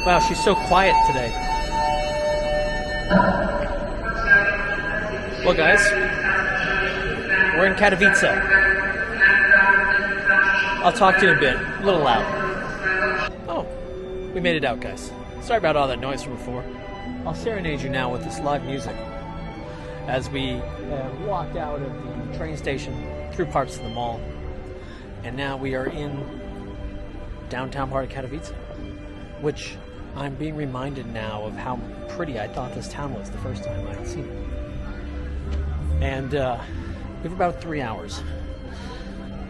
Wow, she's so quiet today. Well, guys, we're in Katowice. I'll talk to you in a bit. A little loud. Oh, we made it out, guys. Sorry about all that noise from before. I'll serenade you now with this live music as we walked out of the train station through parts of the mall. And now we are in downtown part of Katowice, which I'm being reminded now of how pretty I thought this town was the first time I had seen it. And we have about 3 hours.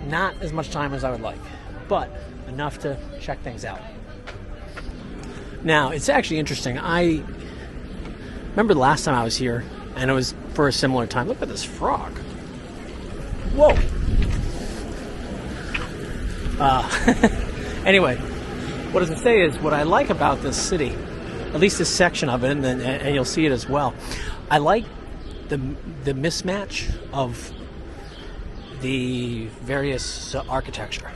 Not as much time as I would like, but enough to check things out. Now, it's actually interesting. I remember the last time I was here, and it was for a similar time. Look at this frog. Whoa. Anyway, what I was going to say is what I like about this city, at least this section of it, and you'll see it as well. I like the mismatch of the various architecture,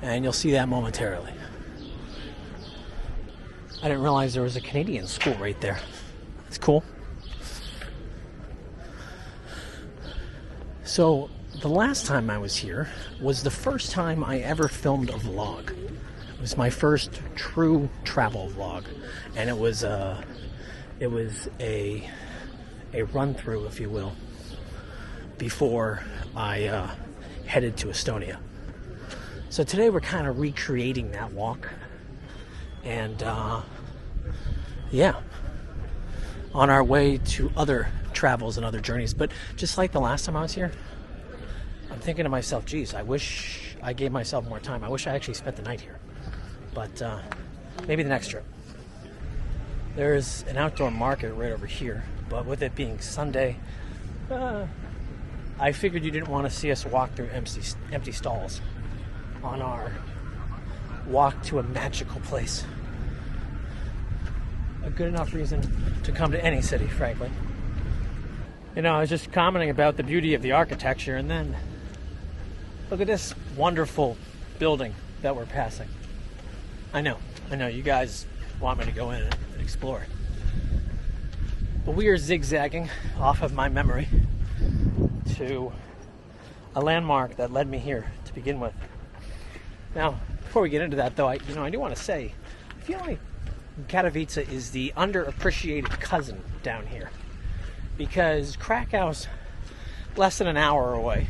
and you'll see that momentarily. I didn't realize there was a Canadian school right there. It's cool. So the last time I was here was the first time I ever filmed a vlog. It was my first true travel vlog, and it was a run through, if you will, before I headed to Estonia. So today we're kind of recreating that walk, and yeah, on our way to other travels and other journeys. But just like the last time I was here, I'm thinking to myself, geez, I wish I gave myself more time. I wish I actually spent the night here. But maybe the next trip. There's an outdoor market right over here, but with it being Sunday, I figured you didn't want to see us walk through empty stalls on our walk to a magical place. A good enough reason to come to any city, frankly. You know, I was just commenting about the beauty of the architecture, and then look at this wonderful building that we're passing. I know, you guys want me to go in and explore. But we are zigzagging off of my memory to a landmark that led me here to begin with. Now, before we get into that, though, I do want to say, I feel like Katowice is the underappreciated cousin down here, because Krakow's less than an hour away.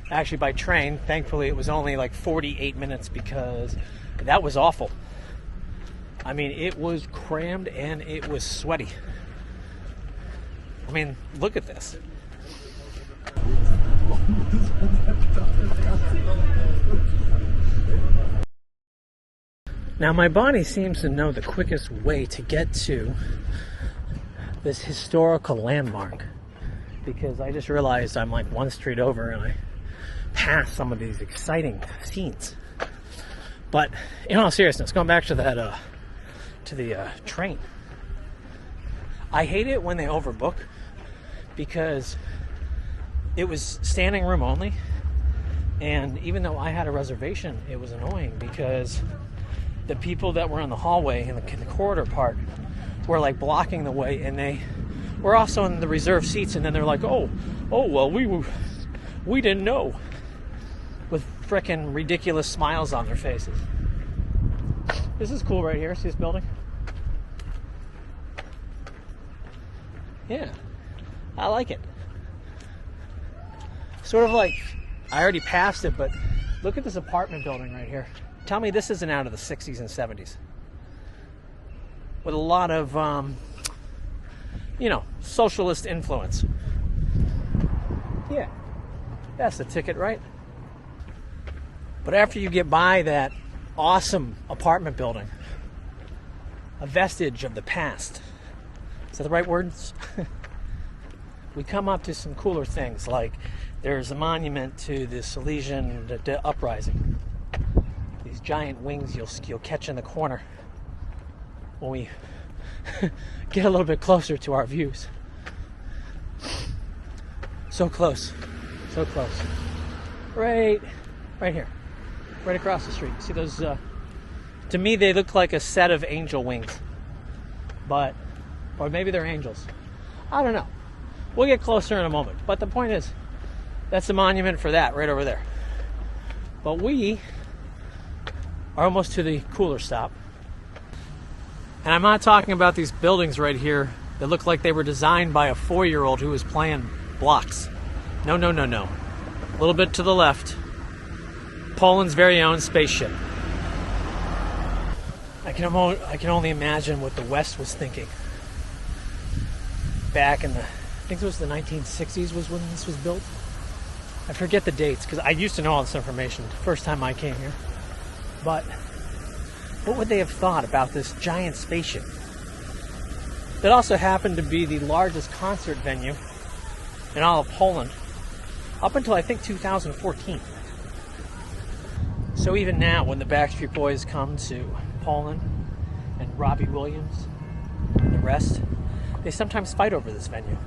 Actually, by train, thankfully, it was only like 48 minutes because that was awful. I mean, it was crammed and it was sweaty. I mean, look at this. Now, my body seems to know the quickest way to get to this historical landmark, because I just realized I'm like one street over and I pass some of these exciting scenes. But in all seriousness, going back to that the train, I hate it when they overbook, because it was standing room only, and even though I had a reservation, it was annoying because the people that were in the hallway in the corridor part were like blocking the way, and they were also in the reserved seats, and then they're like, oh well, we didn't know, with frickin' ridiculous smiles on their faces. This is cool right here. See this building? Yeah, I like it. Sort of like, I already passed it, but look at this apartment building right here. Tell me this isn't out of the 60s and 70s. With a lot of, socialist influence. Yeah, that's the ticket, right? But after you get by that awesome apartment building, a vestige of the past, is that the right words? We come up to some cooler things, like there's a monument to the Silesian uprising. These giant wings you'll catch in the corner when we get a little bit closer to our views. So close, so close. Right here, right across the street. See those To me, they look like a set of angel wings. But, or maybe they're angels. I don't know. We'll get closer in a moment. But the point is, that's the monument for that right over there. But we are almost to the cooler stop. And I'm not talking about these buildings right here that look like they were designed by a 4-year-old who was playing blocks. No, no, no, no. A little bit to the left. Poland's very own spaceship. I can only imagine what the West was thinking back in the, I think it was the 1960s was when this was built. I forget the dates because I used to know all this information the first time I came here. But what would they have thought about this giant spaceship that also happened to be the largest concert venue in all of Poland up until I think 2014. So even now, when the Backstreet Boys come to Poland and Robbie Williams and the rest, they sometimes fight over this venue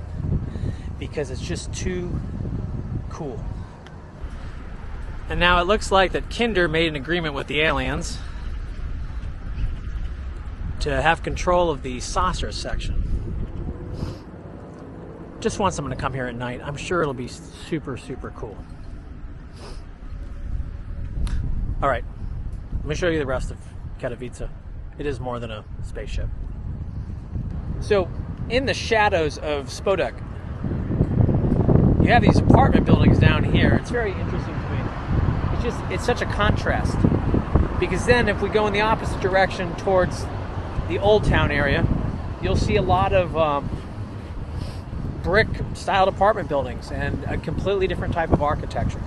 because it's just too cool. And now it looks like that Kinder made an agreement with the aliens to have control of the saucer section. Just want someone to come here at night. I'm sure it'll be super, super cool. All right, let me show you the rest of Katowice. It is more than a spaceship. So, in the shadows of Spodek, you have these apartment buildings down here. It's very interesting to me. It's such a contrast. Because then if we go in the opposite direction towards the Old Town area, you'll see a lot of brick-styled apartment buildings and a completely different type of architecture.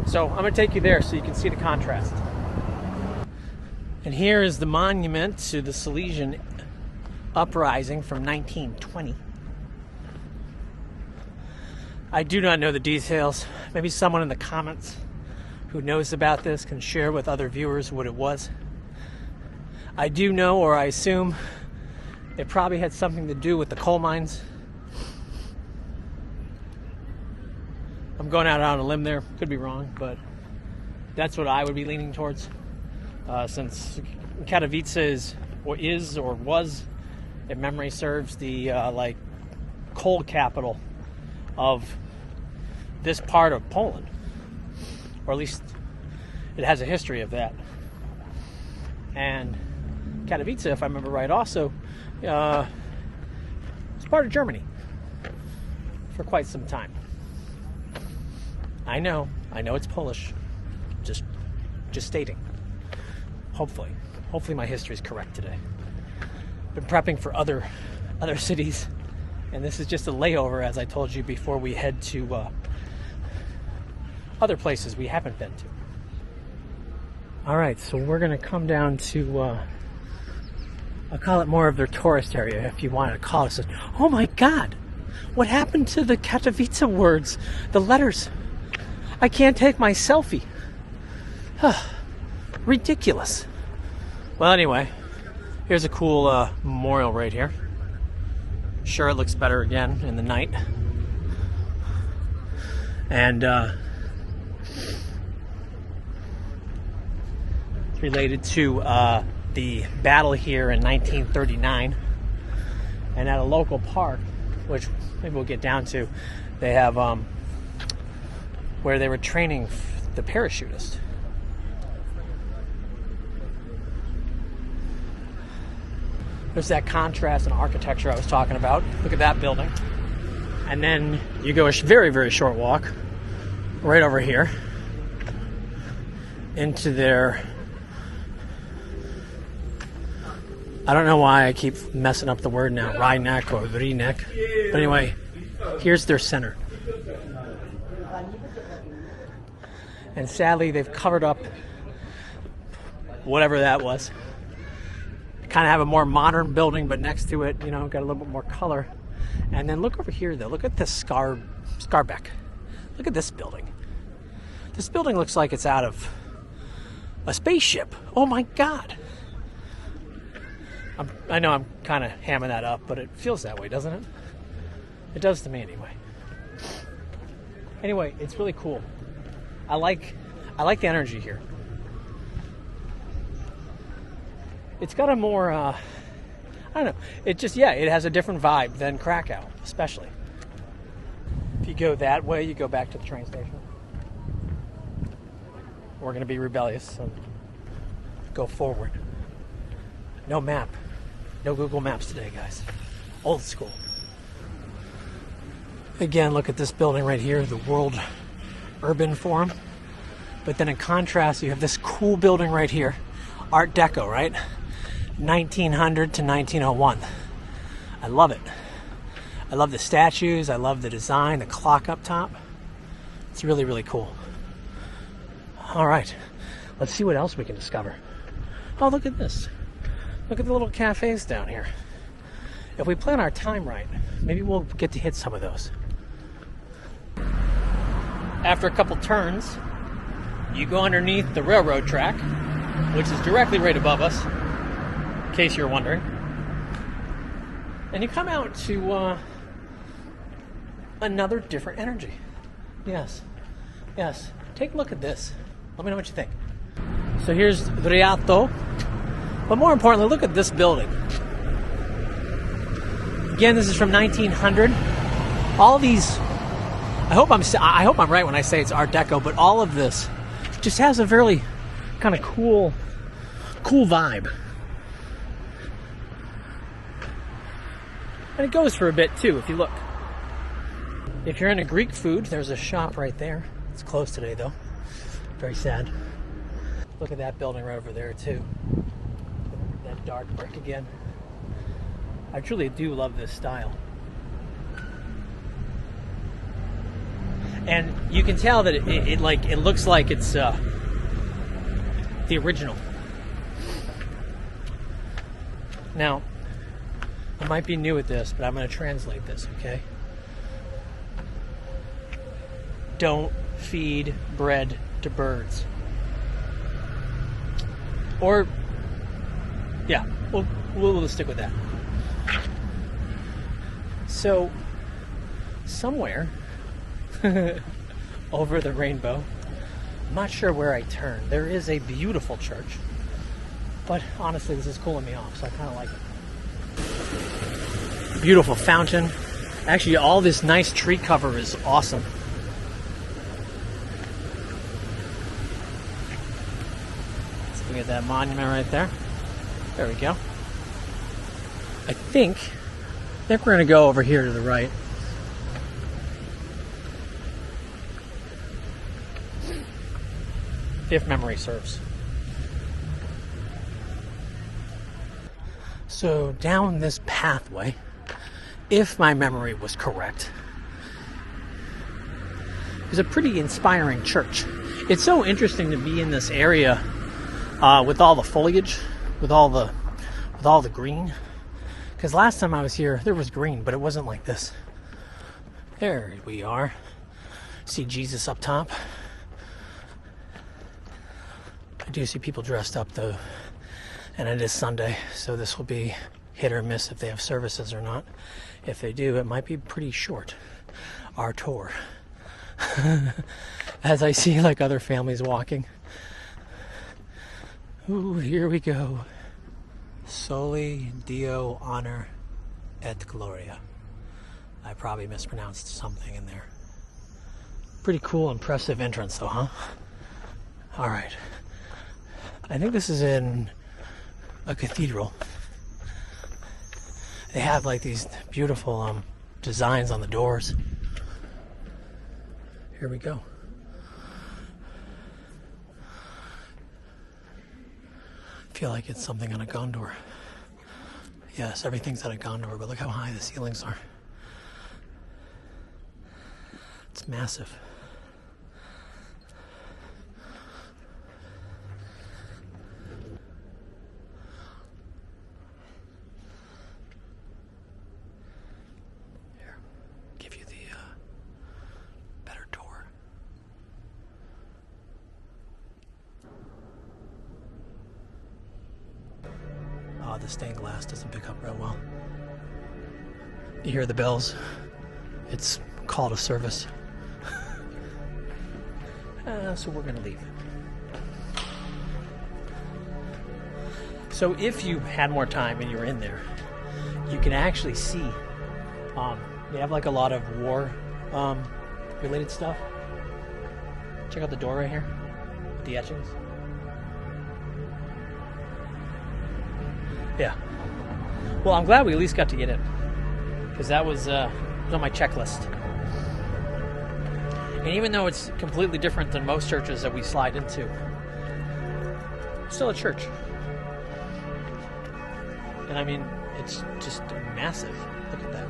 So I'm going to take you there so you can see the contrast. And here is the monument to the Silesian uprising from 1920. I do not know the details. Maybe someone in the comments who knows about this can share with other viewers what it was. I do know, or I assume, it probably had something to do with the coal mines. I'm going out on a limb there, could be wrong, but that's what I would be leaning towards. Since Katowice is or was, if memory serves, the coal capital of this part of Poland, or at least it has a history of that. And Katowice, if I remember right, also is part of Germany for quite some time. I know it's Polish. Just stating. Hopefully my history is correct today. Been prepping for other cities, and this is just a layover, as I told you, before we head to other places we haven't been to. All right, so we're going to come down to I'll call it more of their tourist area, if you want to call it. Oh my God, what happened to the Katowice words, the letters? I can't take my selfie. Ridiculous. Well, anyway, here's a cool memorial right here. Sure, it looks better again in the night. And related to the battle here in 1939. And at a local park, which maybe we'll get down to, they have where they were training the parachutist. There's that contrast in architecture I was talking about. Look at that building. And then you go a very, very short walk right over here into their, I don't know why I keep messing up the word now, Rynek or Rynek. But anyway, here's their center. And sadly, they've covered up whatever that was. Kind of have a more modern building, but next to it, got a little bit more color. And then look over here, though. Look at this Scarbeck. Look at this building. This building looks like it's out of a spaceship. Oh my God. I know I'm kind of hamming that up, but it feels that way, doesn't it? It does to me anyway. Anyway, it's really cool. I like the energy here. it's got a more, I don't know, it just, yeah, it has a different vibe than Krakow, especially. If you go that way, you go back to the train station. We're going to be rebellious and go forward. No map. No Google Maps today, guys. Old school. Again, look at this building right here, the World Urban Forum. But then in contrast, you have this cool building right here. Art Deco, right? 1900 to 1901. I love it. I love the statues. I love the design, the clock up top. It's really, really cool. All right, let's see what else we can discover. Oh, look at this. Look at the little cafes down here. If we plan our time right, maybe we'll get to hit some of those. After a couple turns, you go underneath the railroad track, which is directly right above us, in case you're wondering. And you come out to another different energy. Yes, yes. Take a look at this. Let me know what you think. So here's Rialto. But more importantly, look at this building. Again, this is from 1900. All these, I hope I'm right when I say it's Art Deco, but all of this just has a very kind of cool vibe. And it goes for a bit too, if you look. If you're into Greek food, there's a shop right there. It's closed today though. Very sad. Look at that building right over there too. That dark brick again. I truly do love this style. And you can tell that it looks like it's the original. Now, I might be new at this, but I'm going to translate this, okay? Don't feed bread to birds. Or, yeah, we'll just stick with that. So, somewhere over the rainbow, I'm not sure where I turn. There is a beautiful church, but honestly, this is cooling me off, so I kind of like it. Beautiful fountain. Actually, all this nice tree cover is awesome. Let's look at that monument right there. There we go. I think we're going to go over here to the right. If memory serves. So down this pathway, if my memory was correct, is a pretty inspiring church. It's so interesting to be in this area with all the foliage, with all the green. Because last time I was here, there was green, but it wasn't like this. There we are. See Jesus up top. I do see people dressed up though, and it is Sunday, so this will be hit or miss if they have services or not. If they do, it might be pretty short, our tour. As I see like other families walking. Ooh, here we go. Soli Deo honor et gloria. I probably mispronounced something in there. Pretty cool, impressive entrance though, huh? All right. I think this is in a cathedral. They have like these beautiful designs on the doors. Here we go. I feel like it's something on a gondor. Yes, everything's on a gondor, but look how high the ceilings are. It's massive. The stained glass doesn't pick up real well. You hear the bells. It's call to service. So we're gonna leave. So if you had more time and you were in there, you can actually see they have like a lot of war related stuff. Check out the door right here, the etchings. Yeah. Well, I'm glad we at least got to get in, because that was on my checklist. And even though it's completely different than most churches that we slide into, it's still a church. And I mean, it's just massive. Look at that.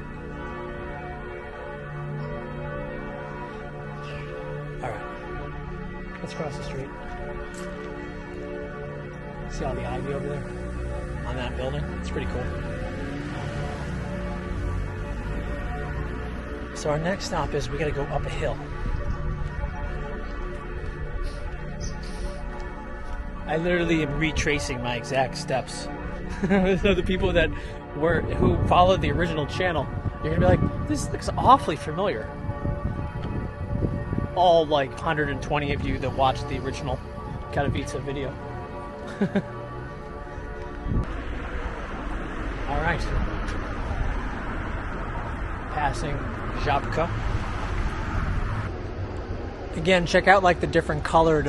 All right, let's cross the street. See all the ivy over there on that building? It's pretty cool. So our next stop is we got to go up a hill. I literally am retracing my exact steps. So the people who followed the original channel, you're gonna be like, this looks awfully familiar. All like 120 of you that watched the original Katowice video. All right. Passing Żabka. Again, check out like the different colored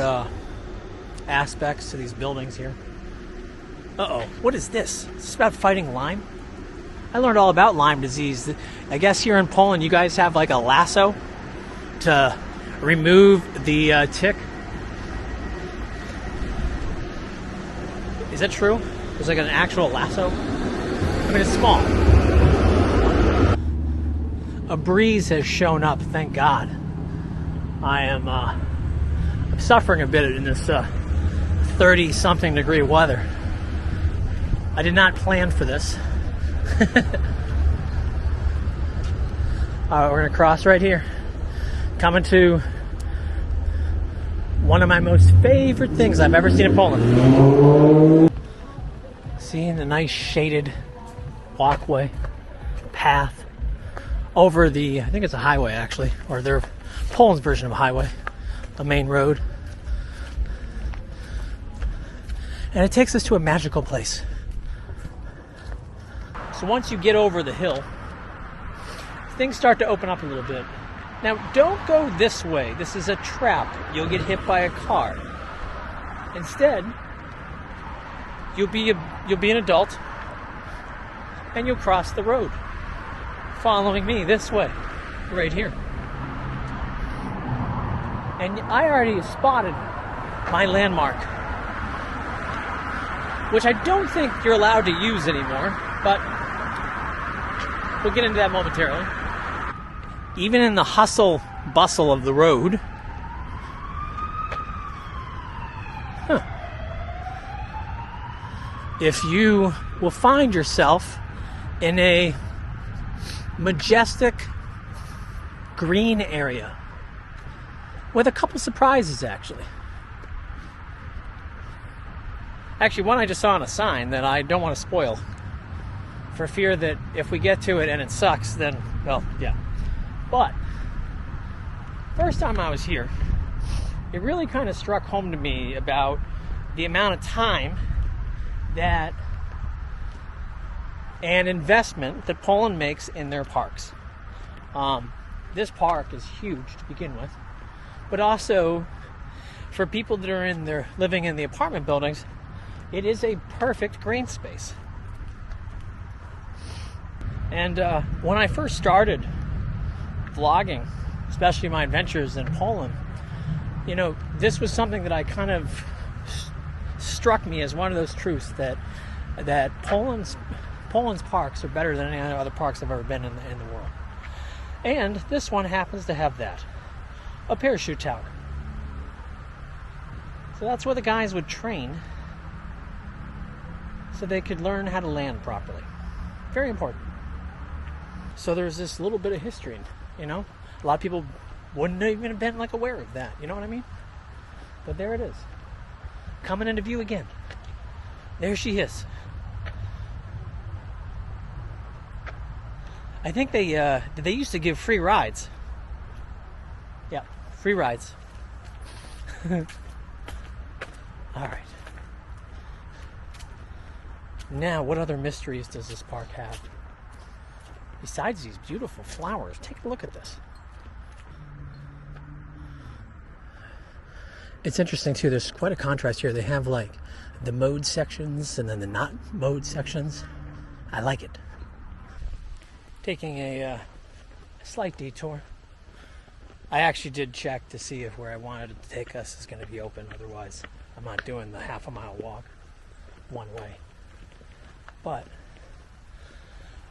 aspects to these buildings here. Uh-oh, what is this? Is this about fighting Lyme? I learned all about Lyme disease. I guess here in Poland you guys have like a lasso to remove the tick. Is that true? There's like an actual lasso? I mean, it's small. A breeze has shown up, thank God. I am I'm suffering a bit in this 30-something degree weather. I did not plan for this. Alright, we're going to cross right here. Coming to one of my most favorite things I've ever seen in Poland. Seeing the nice shaded walkway, path over the, I think it's a highway actually, or their Poland's version of a highway, a main road. And it takes us to a magical place. So once you get over the hill, things start to open up a little bit. Now, don't go this way. This is a trap. You'll get hit by a car. Instead, you'll be an adult, and you'll cross the road, following me this way, right here. And I already spotted my landmark, which I don't think you're allowed to use anymore, but we'll get into that momentarily. Even in the hustle bustle of the road, if you will find yourself in a majestic green area with a couple surprises, actually. Actually, one I just saw on a sign that I don't want to spoil, for fear that if we get to it and it sucks, then, well, yeah. But first time I was here, it really kind of struck home to me about the amount of time that an investment that Poland makes in their parks. This park is huge to begin with, but also for people that are living in the apartment buildings, it is a perfect green space. And when I first started vlogging, especially my adventures in Poland, you know, this was something that I kind of struck me as one of those truths that Poland's parks are better than any other parks I've ever been in the world. And this one happens to have that, a parachute tower. So that's where the guys would train so they could learn how to land properly. Very important. So there's this little bit of history, you know? A lot of people wouldn't even have been like aware of that, you know what I mean? But there it is. Coming into view again. There she is. I think they used to give free rides. Yeah, free rides. All right. Now, what other mysteries does this park have? Besides these beautiful flowers, take a look at this. It's interesting too, there's quite a contrast here. They have like the mode sections and then the not mode sections. I like it. Taking a slight detour. I actually did check to see if where I wanted it to take us is going to be open. Otherwise, I'm not doing the half-a-mile walk one way. But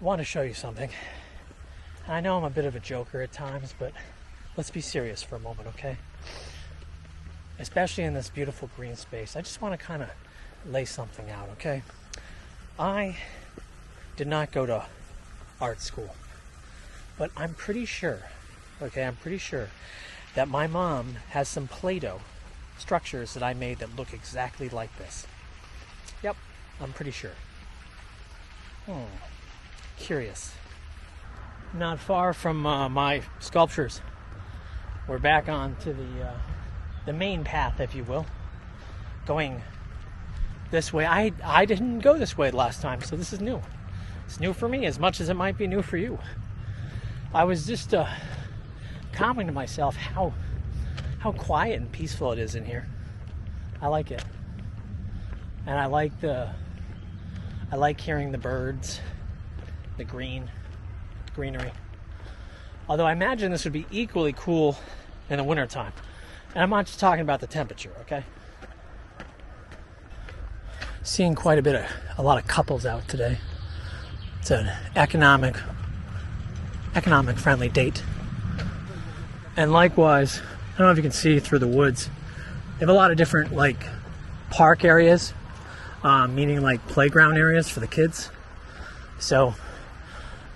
I want to show you something. I know I'm a bit of a joker at times, but let's be serious for a moment, okay? Especially in this beautiful green space. I just want to kind of lay something out, okay? I did not go to art school, but I'm pretty sure, that my mom has some Play-Doh structures that I made that look exactly like this. Yep, I'm pretty sure. Curious. Not far from my sculptures. We're back on to the main path, if you will, going this way. I didn't go this way last time, so this is new. It's new for me as much as it might be new for you. I was just commenting to myself how quiet and peaceful it is in here. I like it, and I like hearing the birds, the greenery. Although I imagine this would be equally cool in the wintertime. And I'm not just talking about the temperature, okay? Seeing quite a lot of couples out today. It's an economic friendly date. And likewise, I don't know if you can see through the woods, they have a lot of different like park areas, meaning like playground areas for the kids. So,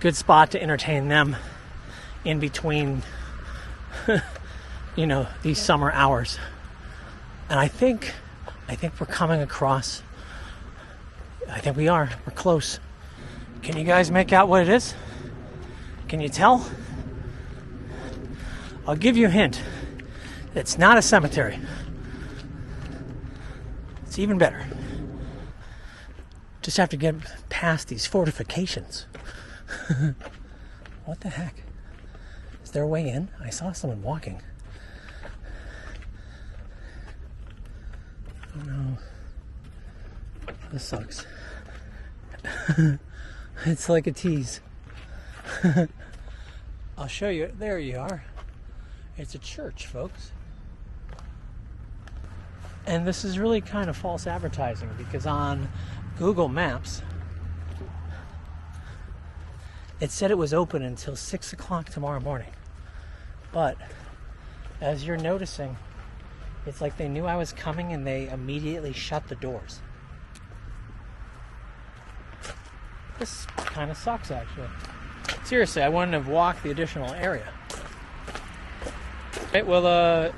good spot to entertain them in between these summer hours. And I think we're coming across. I think we're close. Can you guys make out what it is? Can you tell? I'll give you a hint. It's not a cemetery. It's even better. Just have to get past these fortifications. What the heck? Is there a way in? I saw someone walking. Oh no. This sucks. It's like a tease. I'll show you. There you are. It's a church, folks. And this is really kind of false advertising because on Google Maps it said it was open until 6 o'clock tomorrow morning. But as you're noticing, it's like they knew I was coming and they immediately shut the doors. This kind of sucks, actually. Seriously, I wouldn't have walked the additional area. Okay, well,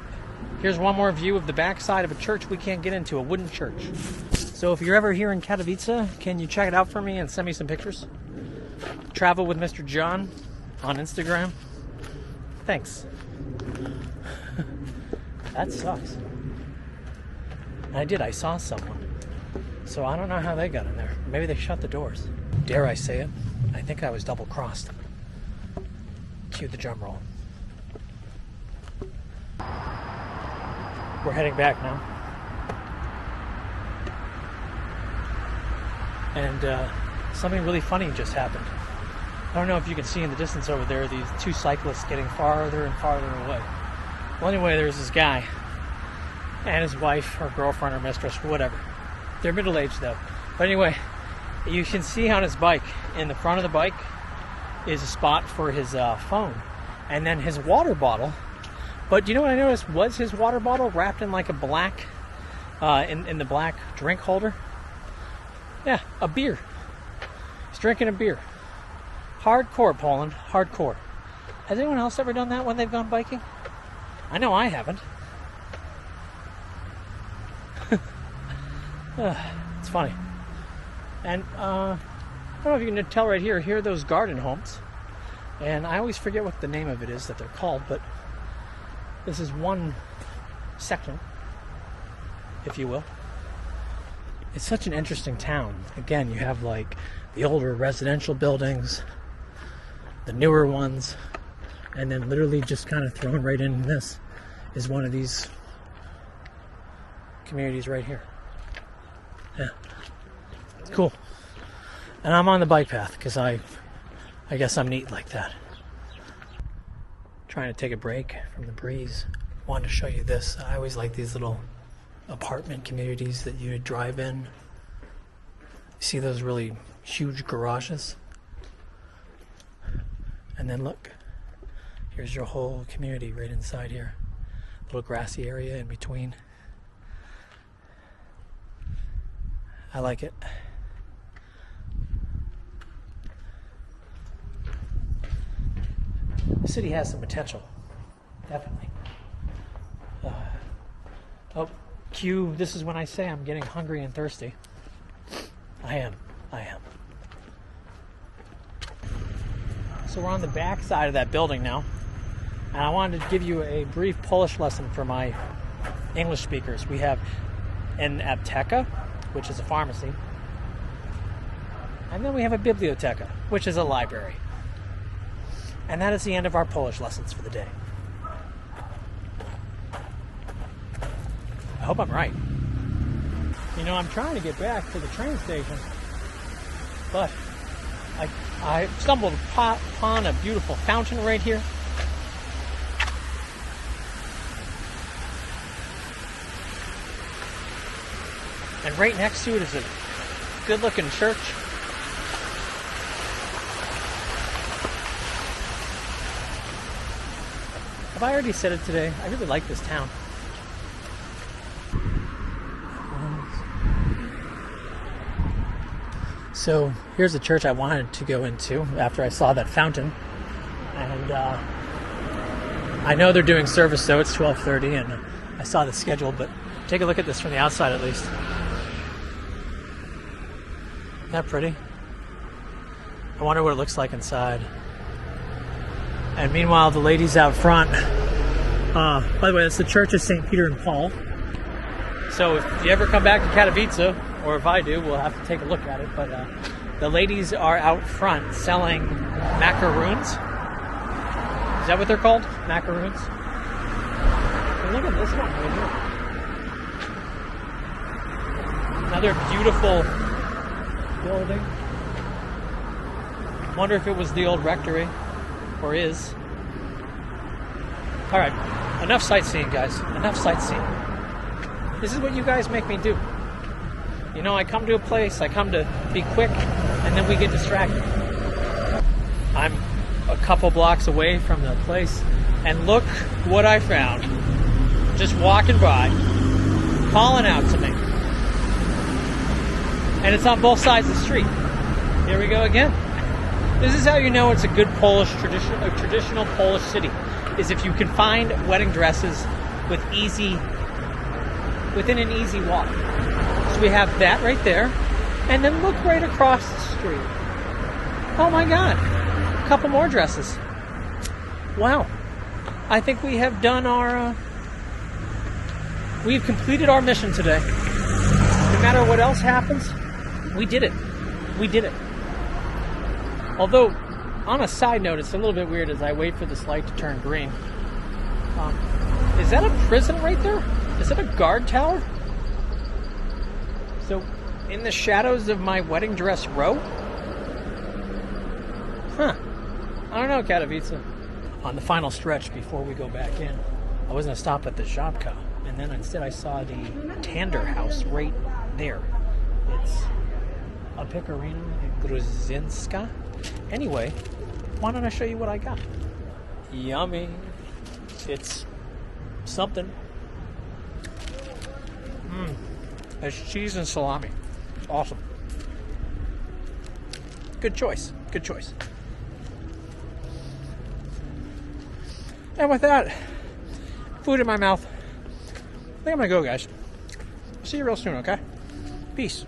here's one more view of the backside of a church we can't get into, a wooden church. So if you're ever here in Katowice, can you check it out for me and send me some pictures? Travel with Mr. John on Instagram. Thanks. That sucks. I saw someone. So I don't know how they got in there. Maybe they shut the doors. Dare I say it? I think I was double-crossed. Cue the drum roll. We're heading back now. And something really funny just happened. I don't know if you can see in the distance over there these two cyclists getting farther and farther away. Well, anyway, there's this guy and his wife or girlfriend or mistress, whatever. They're middle-aged though. But anyway, you can see on his bike, in the front of the bike, is a spot for his phone. And then his water bottle. But you know what I noticed was his water bottle wrapped in like a black, in the black drink holder? Yeah, a beer. He's drinking a beer. Hardcore, Poland. Hardcore. Has anyone else ever done that when they've gone biking? I know I haven't. It's funny. And I don't know if you can tell right here. Here are those garden homes. And I always forget what the name of it is that they're called, but this is one section, if you will. It's such an interesting town. Again, you have like the older residential buildings, the newer ones, and then literally just kind of thrown right in this is one of these communities right here. Yeah, it's cool. And I'm on the bike path because I guess I'm neat like that. Trying to take a break from the breeze. Wanted to show you this. I always like these little apartment communities that you drive in. You see those really huge garages? And then look, here's your whole community right inside here. Little grassy area in between. I like it. The city has some potential, definitely. Oh, cue, this is when I say I'm getting hungry and thirsty. I am. So we're on the back side of that building now. And I wanted to give you a brief Polish lesson for my English speakers. We have an apteka, which is a pharmacy. And then we have a biblioteka, which is a library. And that is the end of our Polish lessons for the day. I hope I'm right. You know, I'm trying to get back to the train station, but I stumbled upon a beautiful fountain right here. And right next to it is a good-looking church. Have I already said it today? I really like this town. So here's a church I wanted to go into after I saw that fountain. And I know they're doing service, though. It's 12:30, and I saw the schedule, but take a look at this from the outside at least. Isn't that pretty? I wonder what it looks like inside. And meanwhile, the ladies out front, by the way, that's the Church of St. Peter and Paul. So if you ever come back to Katowice, or if I do, we'll have to take a look at it. But the ladies are out front selling macaroons. Is that what they're called? Macaroons? And look at this one right here. Another beautiful building. Wonder if it was the old rectory. Or is. Alright, enough sightseeing, guys. Enough sightseeing. This is what you guys make me do. You know, I come to a place, I come to be quick, and then we get distracted. I'm a couple blocks away from the place, and look what I found. Just walking by, calling out to me. And it's on both sides of the street. Here we go again. This is how you know it's a good Polish traditional Polish city, is if you can find wedding dresses within an easy walk. So we have that right there, and then look right across the street. Oh my God, a couple more dresses. Wow, I think we have done we've completed our mission today. No matter what else happens, we did it. We did it. Although, on a side note, it's a little bit weird as I wait for this light to turn green. Is that a prison right there? Is that a guard tower? So, in the shadows of my wedding dress row? Huh. I don't know, Katowice. On the final stretch before we go back in, I was going to stop at the Żabka, and then instead I saw the Tander house right there. It's a Pecorino Gruzinska. Anyway, why don't I show you what I got? Yummy. It's something. It's cheese and salami. Awesome. Good choice. Good choice. And with that, food in my mouth, I think I'm going to go, guys. See you real soon, okay? Peace.